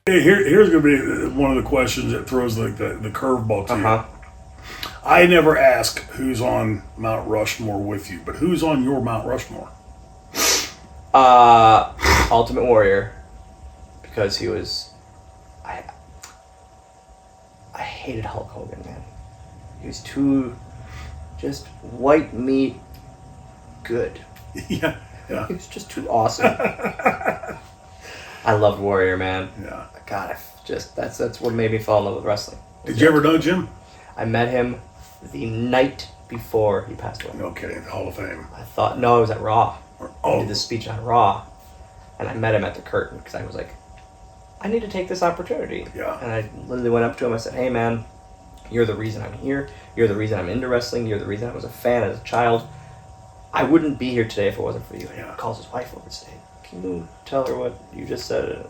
Hey, here's going to be one of the questions that throws like the curveball to you. I never ask who's on Mount Rushmore with you, but who's on your Mount Rushmore? Ultimate Warrior, because he was. I hated Hulk Hogan, man. He was too, just white meat, good. Yeah. He was just too awesome. I loved Warrior, man. Yeah. God, that's what made me fall in love with wrestling. Did you ever know Jim? I met him the night before he passed away. No kidding, the Hall of Fame. No, I was at Raw. Oh. I did the speech on Raw, and I met him at the curtain because I was like, I need to take this opportunity. Yeah. And I literally went up to him. I said, hey, man, you're the reason I'm here. You're the reason I'm into wrestling. You're the reason I was a fan as a child. I wouldn't be here today if it wasn't for you. And he calls his wife over and says, can you tell her what you just said?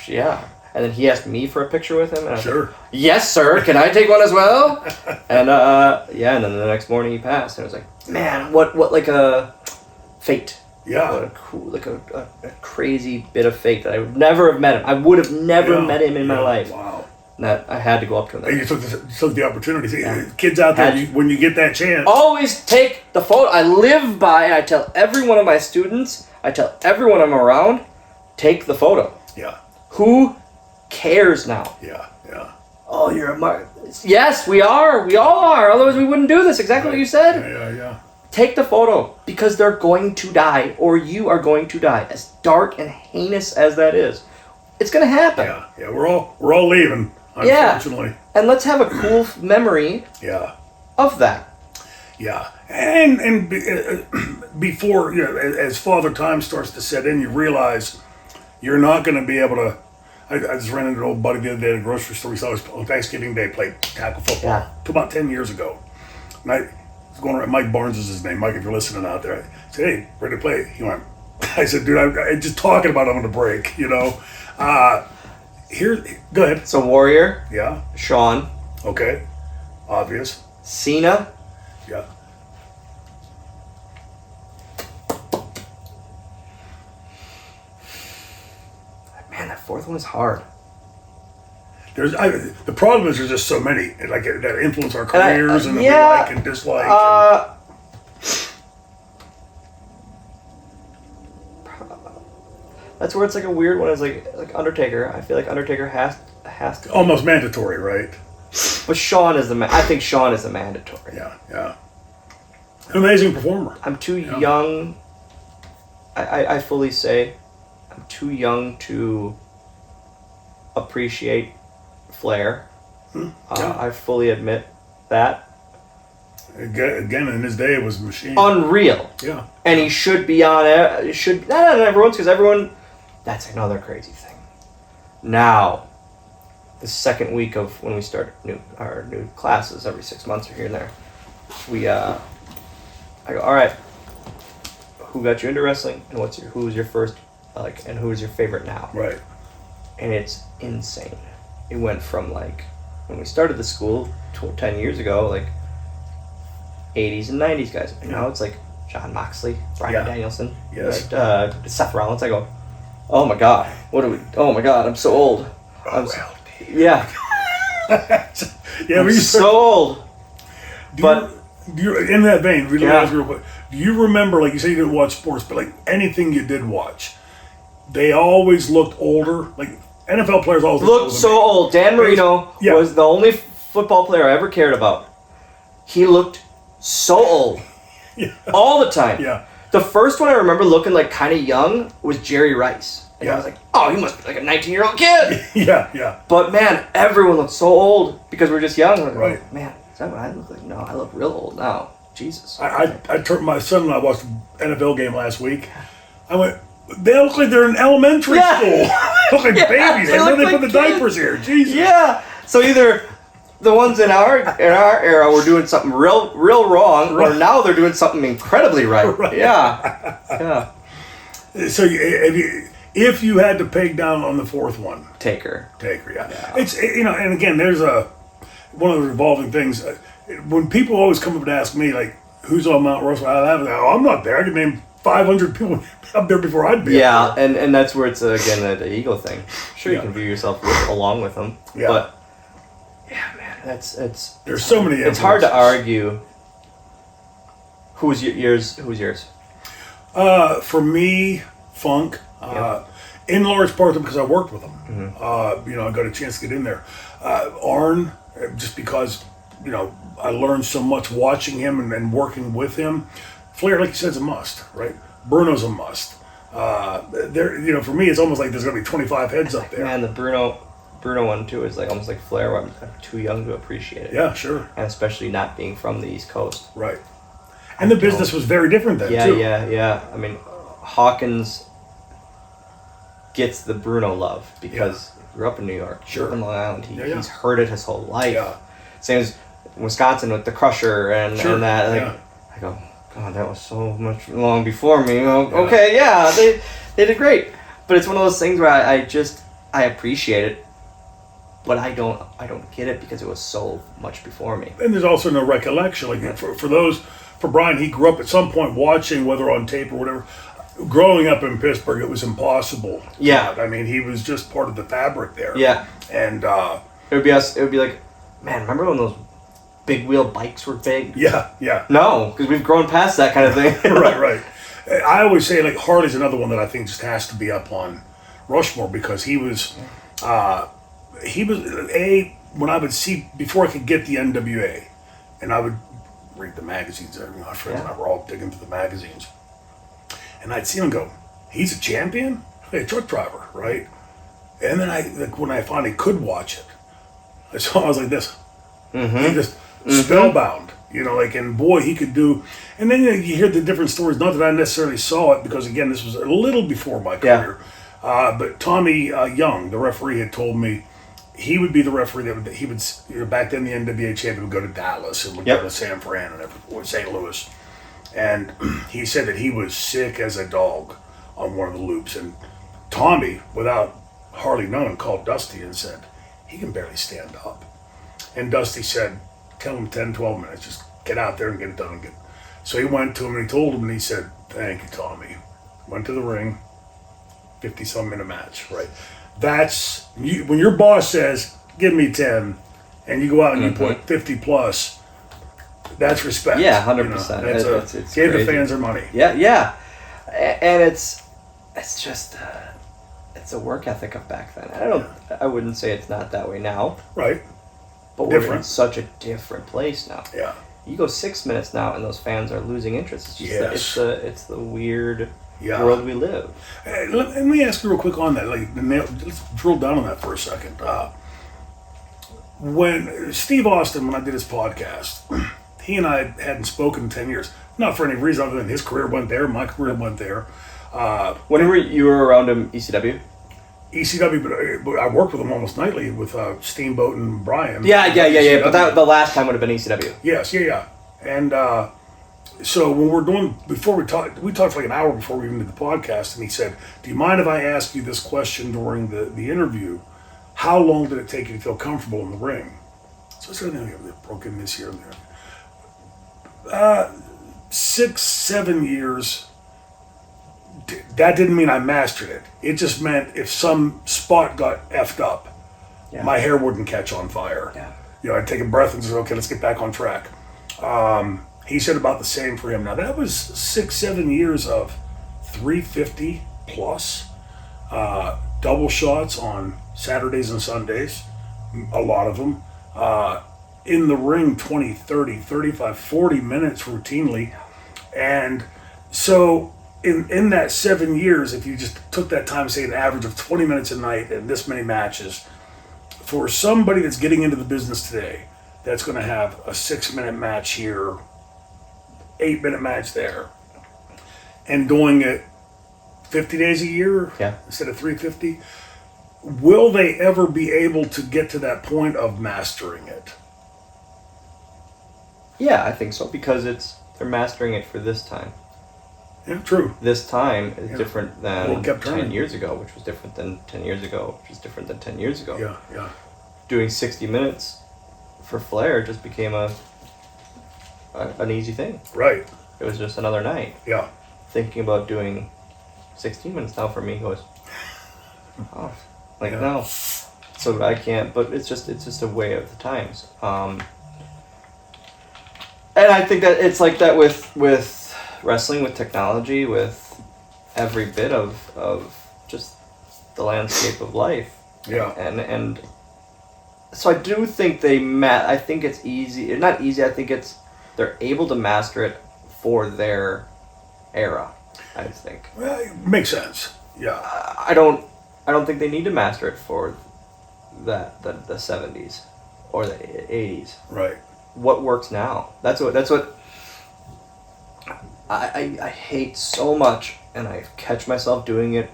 Yeah. And then he asked me for a picture with him. And I was like, yes, sir. Can I take one as well? And and then the next morning he passed. And I was like, man, what like a fate. Yeah. What a cool, like a crazy bit of fate that I would never have met him. I would have never met him in my life. Wow. That I had to go up to him. And you took the opportunity. See, kids out there, when you get that chance. Always take the photo. I live by, I tell every one of my students, I tell everyone I'm around, take the photo. Yeah. Who cares now? Yeah. Oh, you're a mark. Yes, we are. We all are. Otherwise, we wouldn't do this. Exactly what you said. Yeah. Take the photo because they're going to die, or you are going to die. As dark and heinous as that is, it's going to happen. Yeah. We're all leaving. Unfortunately. Yeah. And let's have a cool memory. Yeah. Of that. Yeah. And before, as Father Time starts to set in, you realize you're not going to be able to. I just ran into an old buddy the other day at a grocery store. We saw us on Thanksgiving Day play tackle football about 10 years ago. And I was going around, Mike Barnes is his name. Mike, if you're listening out there, I said, hey, ready to play? He went, I said, dude, I'm just talking about it on the break, Here, go ahead. So Warrior. Yeah. Shawn. Okay. Obvious. Cena. Yeah. Man, that fourth one is hard. The problem is there's just so many that influence our careers and we like and dislike. That's where it's like a weird one. It's like Undertaker. I feel like Undertaker has to. Almost mandatory, right? But Shawn is I think Shawn is the mandatory. Yeah. An amazing performer. I'm too young. I fully say I'm too young to appreciate Flair. I fully admit that. Again, in his day, it was a machine. Unreal. Yeah. And he should be on it. Not on everyone's, because everyone. That's another crazy thing. Now, the second week of when we start our new classes every 6 months or here and there, I go, all right, who got you into wrestling, and who's your first, and who's your favorite now? Right. And it's insane. It went from when we started the school 10 years ago, 80s and 90s guys, and now it's John Moxley, Bryan Danielson, Seth Rollins. I go, oh my god, oh my god, I'm so old. Yeah. I'm so old. In that vein, really ask real quick, do you remember, you say you didn't watch sports, but anything you did watch, they always looked older? NFL players always looked so old. Dan Marino was the only football player I ever cared about. He looked so old. All the time. Yeah. The first one I remember looking kind of young was Jerry Rice. And I was like, oh, he must be a 19-year-old kid. Yeah. But man, everyone looked so old because we're just young. Right. Oh, man, is that what I look like? No, I look real old now. Jesus. I turned my son and I watched an NFL game last week. I went, they look like they're in elementary school. They look like babies. Where they put the diapers here? Jesus. Yeah. So either the ones in our era were doing something real wrong, or now they're doing something incredibly right. Yeah. So if you had to peg down on the fourth one, Taker, yeah. It's and again, there's one of the revolving things. When people always come up and ask me who's on Mount Rushmore, I'm not there. I can name 500 people up there before I'd be. Yeah, up there. and that's where it's again the ego thing. Sure, you can view yourself along with them, but yeah, man, there's so many. It's hard to argue. Who's yours? Who's yours? For me, Funk. In large part because I worked with him. Mm-hmm. I got a chance to get in there. Arn, just because I learned so much watching him and working with him. Flair, like you said, is a must, right? Bruno's a must. For me, it's almost like there's gonna be 25 heads up there. Man, the Bruno one too is like almost like Flair. Where I'm too young to appreciate it. Yeah, sure. And especially not being from the East Coast. Right. And the business was very different then too. Yeah. I mean, Hawkins gets the Bruno love because he grew up in New York, grew up in Long Island. He's heard it his whole life. Yeah. Same as Wisconsin with the Crusher and that. Like, I go, God, that was so much long before me. Okay, they did great. But it's one of those things where I appreciate it, but I don't get it because it was so much before me. And there's also no recollection. Like for Brian, he grew up at some point watching, whether on tape or whatever. Growing up in Pittsburgh, it was impossible. Yeah. I mean, he was just part of the fabric there. Yeah. And it would be us. It would be like, man, remember when those big wheel bikes were big? Yeah. No, because we've grown past that kind of thing. Right. I always say, like, Harley's another one that I think just has to be up on Rushmore because he was when I would see, before I could get the NWA, and I would read the magazines, my friends and I were all digging through the magazines. And I'd see him go, he's a champion? A truck driver, right? And then when I finally could watch it, I was like this. Mm-hmm. He just spellbound, and boy, he could do. And then you hear the different stories. Not that I necessarily saw it because, again, this was a little before my career. But Tommy Young, the referee, had told me he would be the referee that he would, back then the NWA champion would go to Dallas and would go to San Fran or St. Louis. And he said that he was sick as a dog on one of the loops. And Tommy, without hardly knowing, called Dusty and said, he can barely stand up. And Dusty said, tell him 10, 12 minutes, just get out there and get it done. So he went to him and he told him, and he said, thank you, Tommy. Went to the ring, 50-some minute match, right? That's, when your boss says, give me 10, and you go out and you put 50 plus, that's respect. Yeah, 100%. It's gave crazy. The fans their money. Yeah. And it's just it's a work ethic of back then. I wouldn't say it's not that way now. Right. But we're in such a different place now. Yeah. You go 6 minutes now and those fans are losing interest. It's just it's the weird world we live. Let me ask you real quick on that. Let's drill down on that for a second. When Steve Austin, when I did his podcast, he and I hadn't spoken in 10 years. Not for any reason other than his career went there, my career went there. Whenever you were around him, ECW? ECW, but I worked with him almost nightly with Steamboat and Brian. Yeah. But the last time would have been ECW. Yes, yeah. And so when we talked for like an hour before we even did the podcast, and he said, do you mind if I ask you this question during the interview? How long did it take you to feel comfortable in the ring? So I said, they broke in this year and there. 6, 7 years. That didn't mean I mastered it. It just meant if some spot got effed up, my hair wouldn't catch on fire. Yeah. I'd take a breath and say, okay, let's get back on track. He said about the same for him. Now that was 6, 7 years of 350 plus, double shots on Saturdays and Sundays, a lot of them. In the ring 20, 30, 35, 40 minutes routinely. And so in that 7 years, if you just took that time, say an average of 20 minutes a night and this many matches, for somebody that's getting into the business today, that's going to have a 6-minute match here, 8-minute match there, and doing it 50 days a year instead of 350, will they ever be able to get to that point of mastering it? Yeah, I think so, because they're mastering it for this time. Yeah, true. This time is different than 10 turning. years ago, which was different than 10 years ago, which was different than 10 years ago. Yeah. Doing 60 minutes for Flair just became an easy thing. Right. It was just another night. Yeah. thinking about doing 16 minutes now for me goes, oh, like no. So I can't, but it's just a way of the times. And I think that it's like that with wrestling, with technology, with every bit of just the landscape of life. Yeah. And so I do think I think it's easy, not easy, I think they're able to master it for their era, I think. Well, it makes sense. Yeah. I don't think they need to master it for the 70s or the 80s. Right. What works now? That's what I hate so much, and I catch myself doing it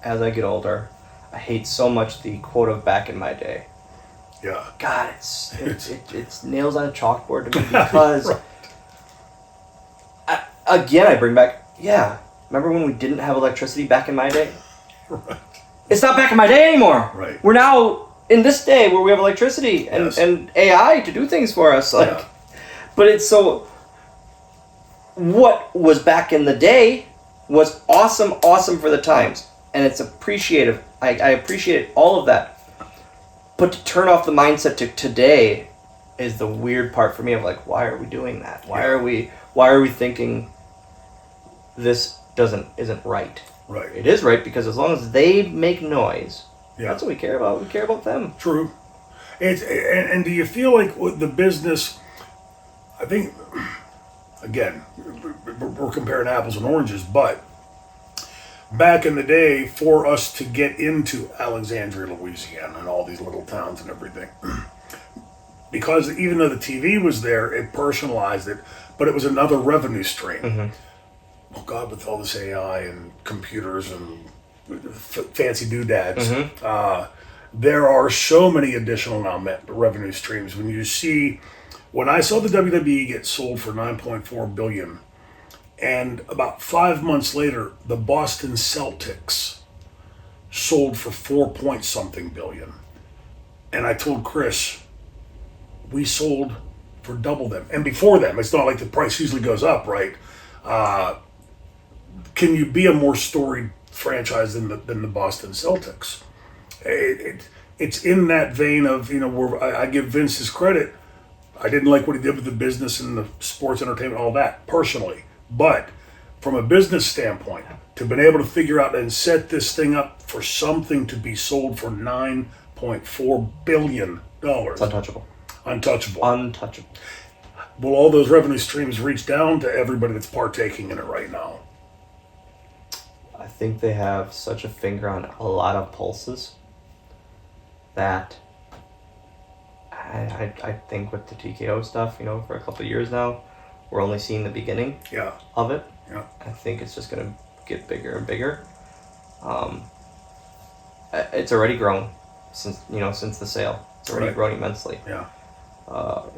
as I get older. I hate so much the quote of back in my day. Yeah. God, it's nails on a chalkboard to me because right. I bring back, remember when we didn't have electricity back in my day? Right. It's not back in my day anymore. Right. We're now in this day where we have electricity and, Yes. and AI to do things for us. Like, Yeah. But it's so... What was back in the day was awesome for the times. And it's appreciative. I appreciate all of that. But to turn off the mindset to today is the weird part for me of like, why are we doing that? Why are we thinking this isn't right? Right. It is right because as long as they make noise, Yeah. that's what we care about. We care about them. True. And do you feel like with the business, I think, again, we're comparing apples and oranges, but back in the day, for us to get into Alexandria, Louisiana, and all these little towns and everything, because even though the TV was there, it personalized it, but it was another revenue stream. Mm-hmm. Oh God, with all this AI and computers and fancy doodads, there are so many additional now revenue streams. When I saw the WWE get sold for $9.4 billion, and about 5 months later, the Boston Celtics sold for 4-point-something billion, and I told Chris, we sold for double them, and before them, it's not like the price usually goes up, right? Can you be a more storied franchise than the Boston Celtics? It's in that vein of, where I give Vince his credit. I didn't like what he did with the business and the sports entertainment, all that, personally. But from a business standpoint, to been able to figure out and set this thing up for something to be sold for $9.4 billion. It's untouchable. Untouchable. Will all those revenue streams reach down to everybody that's partaking in it right now? I think they have such a finger on a lot of pulses that I think with the TKO stuff, for a couple of years now, we're only seeing the beginning of it. Yeah. I think it's just going to get bigger and bigger. It's already grown since the sale. It's already grown immensely. Yeah.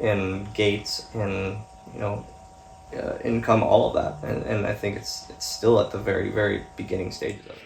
In gates, in income, all of that, and I think it's still at the very, very beginning stages of it.